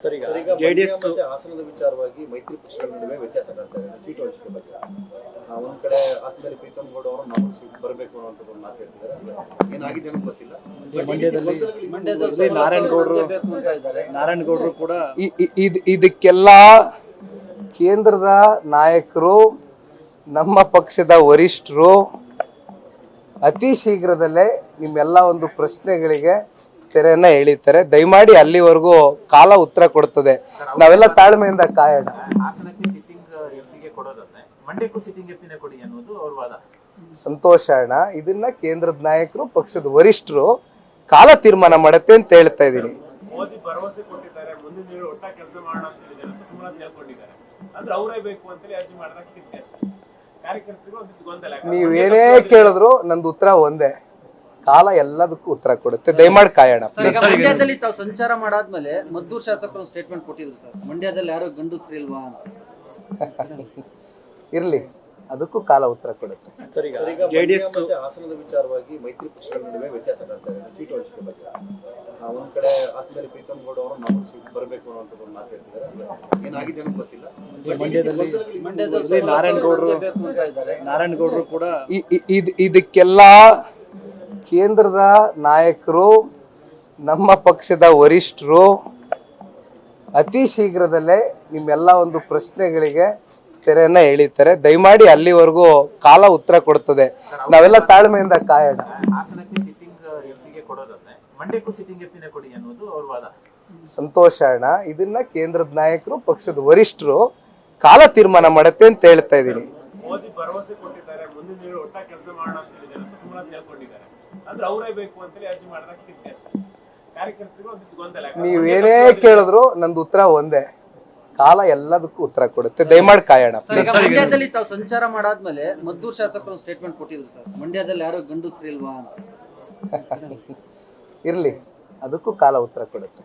Sir ಈಗ JDS ಮತ್ತೆ ಹಾಸನದ ವಿಚಾರವಾಗಿ ಮೈತ್ರಿ ಪಕ್ಷಗಳ ನಡುವೆ ವ್ಯತ್ಯಾಸ ಕಾಣ್ತಾ ಇದೆ ಸೀಟು ಹಂಚಿಕೆ ಬಗ್ಗೆ ಒಂದ್ ಕಡೆ ಹಾಸನದಲ್ಲಿ ಪ್ರೀತಮ್ ಗೌಡ ಅವರು ನಮಗೆ ಸೀಟ್ ಬರಬೇಕು ಅನ್ನೋಂಥದ್ದು ಒಂದು ಮಾತು ಹೇಳ್ತಿದ್ದಾರೆ. ಏನಾಗಿದೆ ಅನ್ನೋದು ಗೊತ್ತಿಲ್ಲ. ಮಂಡ್ಯದಲ್ಲಿ ನಾರಾಯಣಗೌಡರು ಕೂಡ ಇದಕ್ಕೆಲ್ಲ ಕೇಂದ್ರದ ನಾಯಕರು ನಮ್ಮ ಪಕ್ಷದ ವರಿಷ್ಠರು ಅತಿ ಶೀಘ್ರದಲ್ಲೇ ನಿಮ್ಮೆಲ್ಲ ಒಂದು ಪ್ರಶ್ನೆಗಳಿಗೆ ತೆರೆಯನ್ನ ಎಳಿತಾರೆ. ದಯಮಾಡಿ ಅಲ್ಲಿವರೆಗೂ ಕಾಲ ಉತ್ತರ ಕೊಡ್ತದೆ. ನಾವೆಲ್ಲ ತಾಳ್ಮೆಯಿಂದ ಕಾಯೋಣ. ಸಂತೋಷ ಅಣ್ಣ, ಇದನ್ನ ಕೇಂದ್ರದ ನಾಯಕರು ಪಕ್ಷದ ವರಿಷ್ಠರು ಕಾಲ ತೀರ್ಮಾನ ಮಾಡತ್ತೆ ಅಂತ ಹೇಳ್ತಾ ಇದ್ದೀನಿ. ನೀವೇನೇ ಕೇಳಿದ್ರು ನಂದು ಉತ್ತರ ಒಂದೇ, ಕಾಲ ಎಲ್ಲದಕ್ಕೂ ಉತ್ತರ ಕೊಡುತ್ತೆ. ದಯಮಾಡಿ ಕಾಯೋಣ. ಮಂಡ್ಯದಲ್ಲಿ ತಾವು ಸಂಚಾರ ಮಾಡಾದ್ಮೇಲೆ ಮದ್ದೂರು ಶಾಸಕರು ಸ್ಟೇಟ್ಮೆಂಟ್ ಕೊಟ್ಟಿದ್ರು ಸರ್, ಮಂಡ್ಯದಲ್ಲಿ ಯಾರು ಗಂಡಸ್ರಿಲ್ವಾ ಅಂತ. ಇರ್ಲಿ, ಅದಕ್ಕೂ ಕಾಲ ಉತ್ತರ ಕೊಡುತ್ತೆ. ಸರ್ ಈಗ ಜೆಡಿಎಸ್ ಮತ್ತೆ ಹಾಸನದ ವಿಚಾರವಾಗಿ ಮೈತ್ರಿ ಪಕ್ಷಗಳ ನಡುವೆ ವ್ಯತ್ಯಾಸ ಕಾಣ್ತಾ ಇದೆ ಸೀಟು ಹಂಚಿಕೆ ಬಗ್ಗೆ ಒಂದ್ ಕಡೆ ಹಾಸನದಲ್ಲಿ ಪ್ರೀತಮ್ ಗೌಡ ಅವರು ನಮಗೆ ಸೀಟ್ ಬರಬೇಕು ಅನ್ನೋಂಥದ್ದು ಒಂದು ಮಾತು ಹೇಳ್ತಿದ್ದಾರೆ. ಏನಾಗಿದೆ ಅನ್ನೋದು ಗೊತ್ತಿಲ್ಲ. ಮಂಡ್ಯದಲ್ಲಿ ನಾರಾಯಣಗೌಡರು ಕೂಡ ಇದಕ್ಕೆಲ್ಲ ಕೇಂದ್ರದ ನಾಯಕರು ನಮ್ಮ ಪಕ್ಷದ ವರಿಷ್ಠರು ಅತಿ ಶೀಘ್ರದಲ್ಲೇ ನಿಮ್ಮೆಲ್ಲ ಒಂದು ಪ್ರಶ್ನೆಗಳಿಗೆ ತೆರೆಯನ್ನ ಎಳಿತಾರೆ. ದಯಮಾಡಿ ಅಲ್ಲಿವರೆಗೂ ಕಾಲ ಉತ್ತರ ಕೊಡ್ತದೆ. ನಾವೆಲ್ಲ ತಾಳ್ಮೆಯಿಂದ ಕಾಯೋಣ. ಸಂತೋಷ ಅಣ್ಣ, ಇದನ್ನ ಕೇಂದ್ರದ ನಾಯಕರು ಪಕ್ಷದ ವರಿಷ್ಠರು ಕಾಲ ತೀರ್ಮಾನ ಮಾಡತ್ತೆ ಅಂತ ಹೇಳ್ತಾ ಇದ್ದೀನಿ. ನೀವೇನೇ ಕೇಳಿದ್ರು ನಂದು ಉತ್ತರ ಒಂದೇ, ಕಾಲ ಎಲ್ಲದಕ್ಕೂ ಉತ್ತರ ಕೊಡುತ್ತೆ. ದಯಮಾಡಿ ಕಾಯೋಣ. ಮಂಡ್ಯದಲ್ಲಿ ತಾವು ಸಂಚಾರ ಮಾಡಾದ್ಮೇಲೆ ಮದ್ದೂರು ಶಾಸಕರು ಸ್ಟೇಟ್ಮೆಂಟ್ ಕೊಟ್ಟಿದ್ರು ಸರ್, ಮಂಡ್ಯದಲ್ಲಿ ಯಾರು ಗಂಡಸ್ರಿಲ್ವಾ ಅಂತ. ಇರ್ಲಿ, ಅದಕ್ಕೂ ಕಾಲ ಉತ್ತರ ಕೊಡುತ್ತೆ.